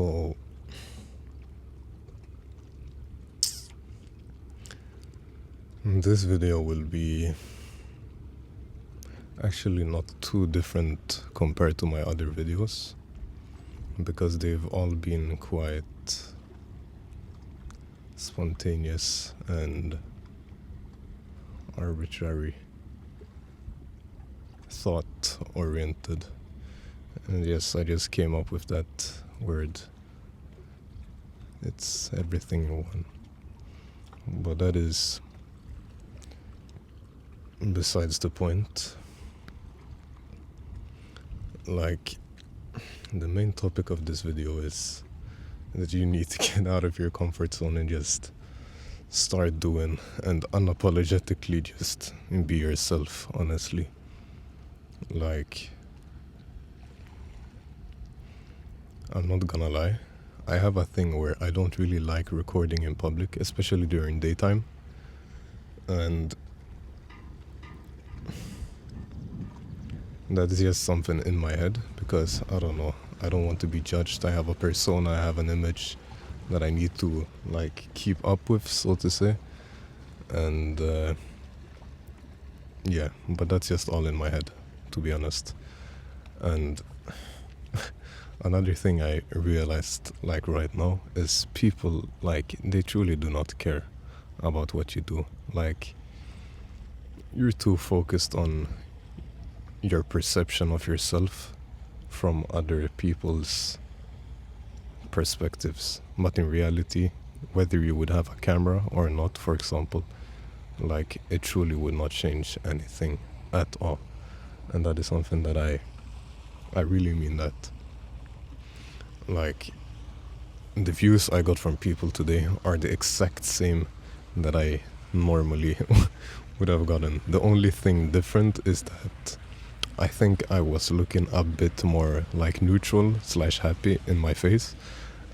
So, this video will be actually not too different compared to my other videos because they've all been quite spontaneous and arbitrary, thought oriented. And yes, I just came up with that word. It's everything in one. But that is besides the point. Like, the main topic of this video is that you need to get out of your comfort zone and just start doing and unapologetically just be yourself, honestly. Like, I'm not gonna lie, I have a thing where I don't really like recording in public, especially during daytime. And that's just something in my head because I don't know, I don't want to be judged. I have a persona, I have an image that I need to like keep up with, so to say. And yeah, but that's just all in my head, to be honest. And another thing I realized like right now is people, like, they truly do not care about what you do. Like, you're too focused on your perception of yourself from other people's perspectives. But in reality, whether you would have a camera or not, for example, like, it truly would not change anything at all. And that is something that I really mean that. Like, the views I got from people today are the exact same that I normally would have gotten. The only thing different is that I think I was looking a bit more like neutral / happy in my face.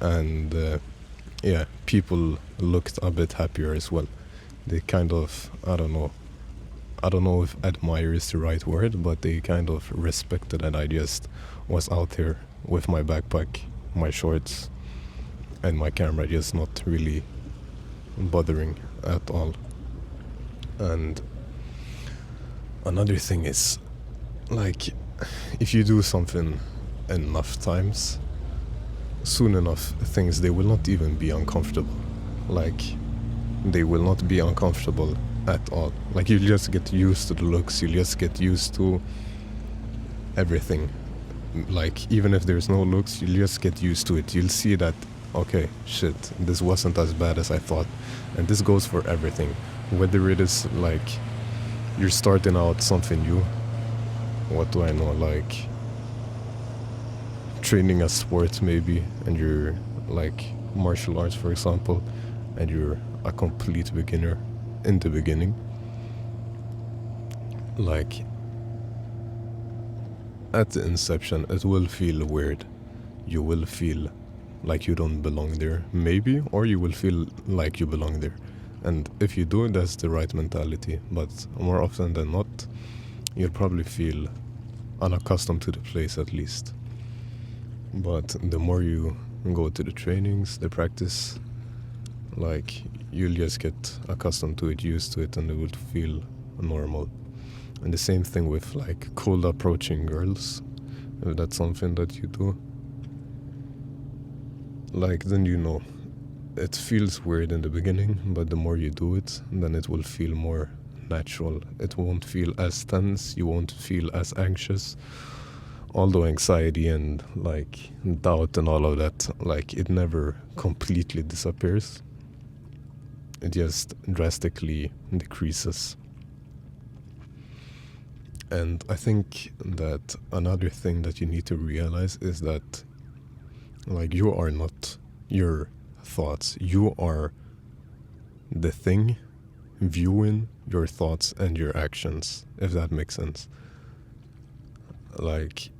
And yeah, people looked a bit happier as well. They kind of, I don't know if admire is the right word, but they kind of respected that I just was out here with my backpack, my shorts, and my camera, just not really bothering at all. And another thing is, like, if you do something enough times, soon enough things, they will not even be uncomfortable. Like, they will not be uncomfortable at all. Like, you just get used to the looks, you just get used to everything. Like, even if there's no looks, you'll just get used to it. You'll see that, okay, shit, this wasn't as bad as I thought. And this goes for everything. Whether it is like you're starting out something new, what do I know, like training a sport maybe, and you're like martial arts, for example, and you're a complete beginner in the beginning. Like, at the inception, it will feel weird. You will feel like you don't belong there, maybe, or you will feel like you belong there. And if you do, that's the right mentality. But more often than not, you'll probably feel unaccustomed to the place, at least. But the more you go to the trainings, the practice, like, you'll just get accustomed to it, used to it, and it will feel normal. And the same thing with like cold approaching girls, if that's something that you do. Like, then you know, it feels weird in the beginning, but the more you do it, then it will feel more natural. It won't feel as tense, you won't feel as anxious. Although anxiety and like doubt and all of that, like, it never completely disappears. It just drastically decreases. And I think that another thing that you need to realize is that, like, you are not your thoughts. You are the thing viewing your thoughts and your actions, if that makes sense. Like,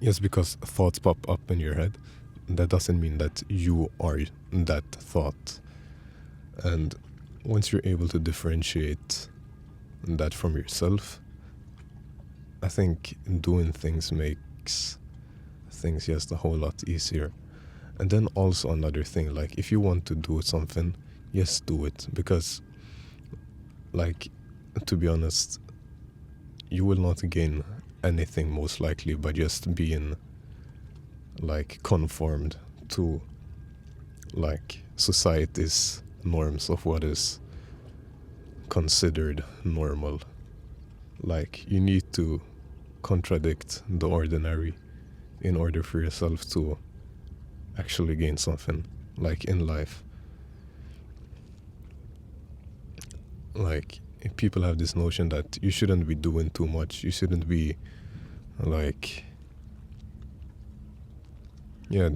just because thoughts pop up in your head, that doesn't mean that you are that thought. And once you're able to differentiate that from yourself, I think doing things makes things just a whole lot easier. And then also another thing, like if you want to do something, just do it. Because, like, to be honest, you will not gain anything most likely by just being like conformed to like society's norms of what is considered normal. Like you need to contradict the ordinary in order for yourself to actually gain something like in life. Like people have this notion that you shouldn't be doing too much, you shouldn't be like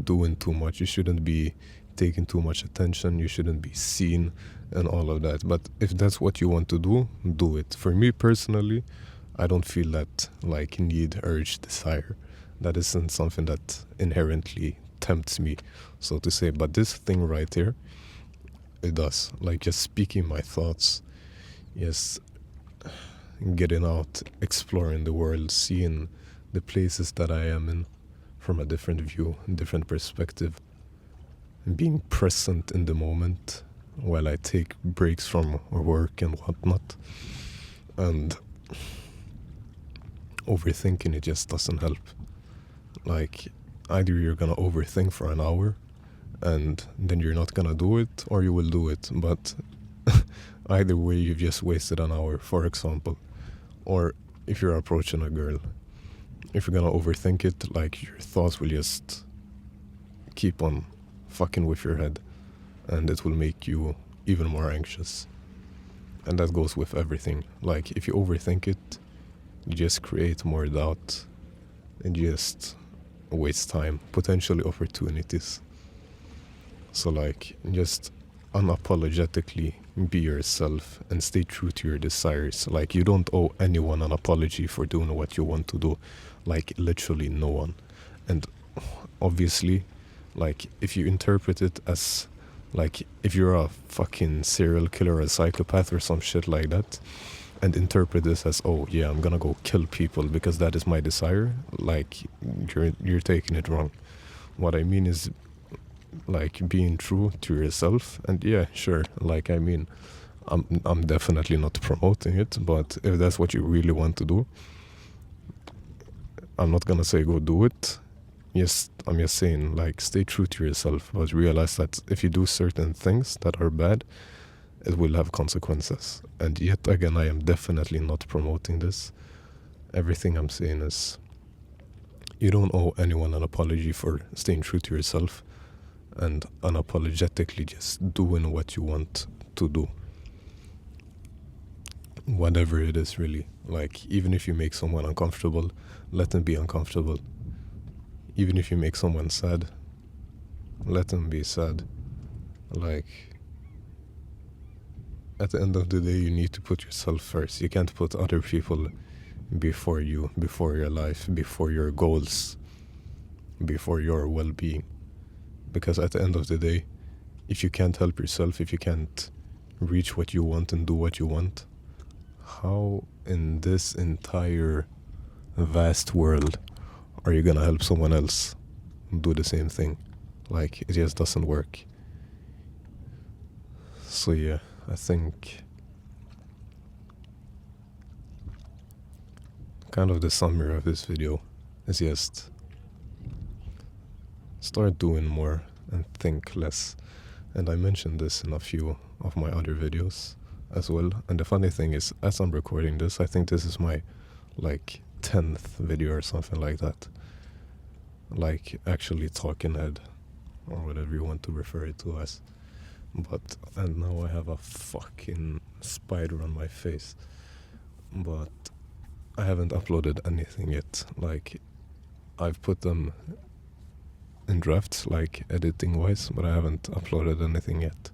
doing too much, you shouldn't be taking too much attention, you shouldn't be seen and all of that. But if that's what you want to do it. For me personally, I don't feel that like need, urge, desire. That isn't something that inherently tempts me, so to say. But this thing right here, it does. Like just speaking my thoughts, yes, getting out, exploring the world, seeing the places that I am in from a different view, different perspective, and being present in the moment while I take breaks from work and whatnot. And overthinking, it just doesn't help. Like either you're gonna overthink for an hour and then you're not gonna do it, or you will do it, but either way you've just wasted an hour, for example. Or if you're approaching a girl, if you're gonna overthink it, like your thoughts will just keep on fucking with your head, and it will make you even more anxious. And that goes with everything. Like if you overthink it, you just create more doubt and just waste time, potentially opportunities. So like just unapologetically be yourself and stay true to your desires. Like you don't owe anyone an apology for doing what you want to do. Like literally no one. And obviously, like if you interpret it as like if you're a fucking serial killer or a psychopath or some shit like that, and interpret this as, oh yeah, I'm gonna go kill people because that is my desire, like you're taking it wrong. What I mean is like being true to yourself. And yeah, sure, like I mean, I'm definitely not promoting it, but if that's what you really want to do, I'm not gonna say go do it. Yes, I'm just saying like stay true to yourself, but realize that if you do certain things that are bad, it will have consequences. And yet again, I am definitely not promoting this. Everything I'm saying is you don't owe anyone an apology for staying true to yourself and unapologetically just doing what you want to do. Whatever it is, really. Like, even if you make someone uncomfortable, let them be uncomfortable. Even if you make someone sad, let them be sad. Like, at the end of the day, you need to put yourself first. You can't put other people before you, before your life, before your goals, before your well-being. Because at the end of the day, if you can't help yourself, if you can't reach what you want and do what you want, how in this entire vast world are you gonna help someone else do the same thing? Like, it just doesn't work. So yeah, I think kind of the summary of this video is just start doing more and think less. And I mentioned this in a few of my other videos as well. And the funny thing is, as I'm recording this, I think this is my like 10th video or something like that. Like actually talking head, or whatever you want to refer it to as. And now I have a fucking spider on my face. But I haven't uploaded anything yet. Like, I've put them in drafts, like editing wise, but I haven't uploaded anything yet,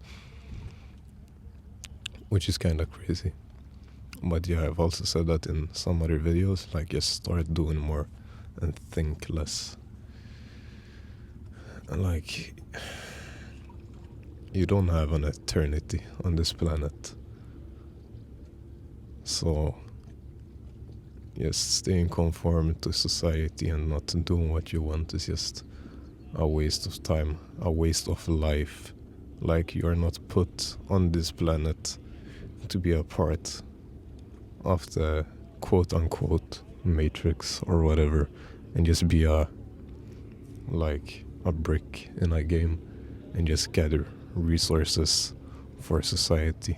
which is kind of crazy. But yeah, I've also said that in some other videos, like just start doing more and think less. And like, you don't have an eternity on this planet, so yes, staying conformed to society and not doing what you want is just a waste of time, a waste of life. Like, you are not put on this planet to be a part of the quote unquote matrix or whatever, and just be a brick in a game and just gather resources for society.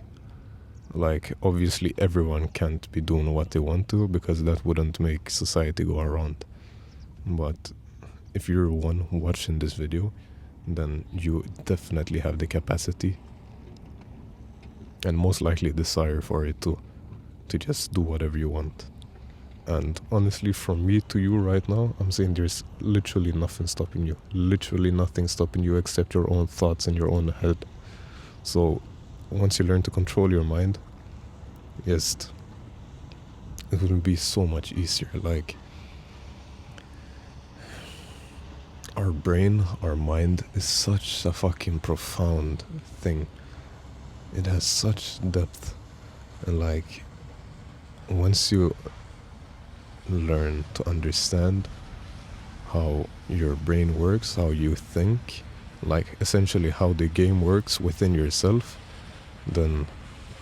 Like, obviously everyone can't be doing what they want to, because that wouldn't make society go around. But if you're one watching this video, then you definitely have the capacity and most likely desire for it to just do whatever you want. And honestly, from me to you right now, I'm saying there's literally nothing stopping you. Literally nothing stopping you except your own thoughts in your own head. So once you learn to control your mind, yes, it will be so much easier. Like, our brain, our mind is such a fucking profound thing. It has such depth. And like, once you learn to understand how your brain works, how you think, like essentially how the game works within yourself, then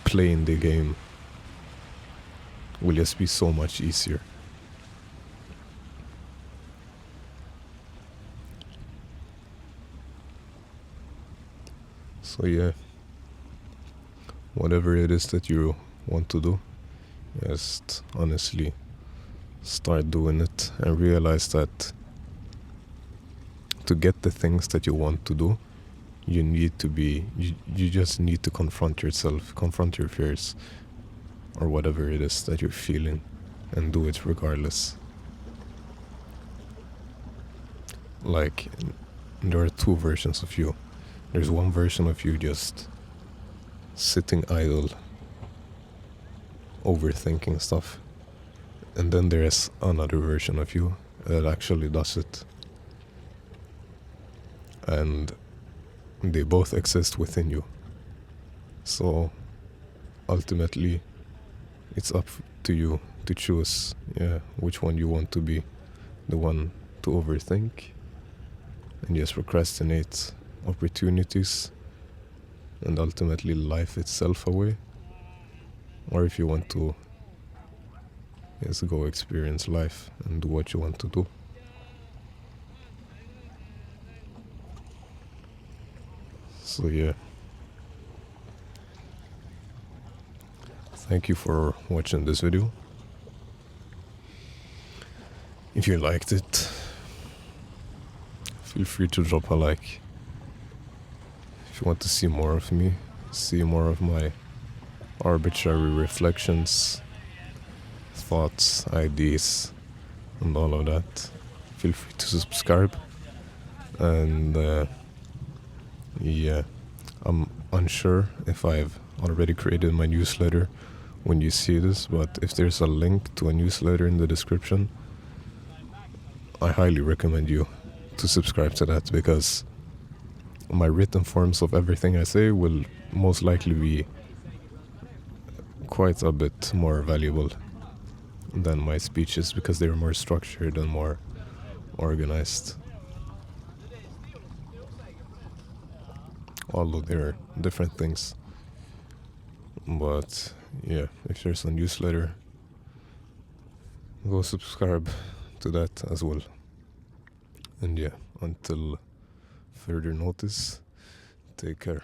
playing the game will just be so much easier. So yeah, whatever it is that you want to do, just honestly start doing it and realize that to get the things that you want to do, you just need to confront yourself, confront your fears, or whatever it is that you're feeling, and do it regardless. Like, there are two versions of you. There's one version of you just sitting idle, overthinking stuff. And then there's another version of you that actually does it. And they both exist within you. So ultimately, it's up to you to choose, which one you want to be. The one to overthink and just procrastinate opportunities and ultimately life itself away, or if you want to just go experience life and do what you want to do. So yeah, thank you for watching this video. If you liked it, feel free to drop a like. If you want to see more of me, see more of my arbitrary reflections, thoughts, ideas, and all of that, feel free to subscribe. And yeah, I'm unsure if I've already created my newsletter when you see this, but if there's a link to a newsletter in the description, I highly recommend you to subscribe to that, because my written forms of everything I say will most likely be quite a bit more valuable than my speeches, because they're more structured and more organized. Although they're different things. But yeah, if there's a newsletter, go subscribe to that as well. And yeah, until further notice, take care.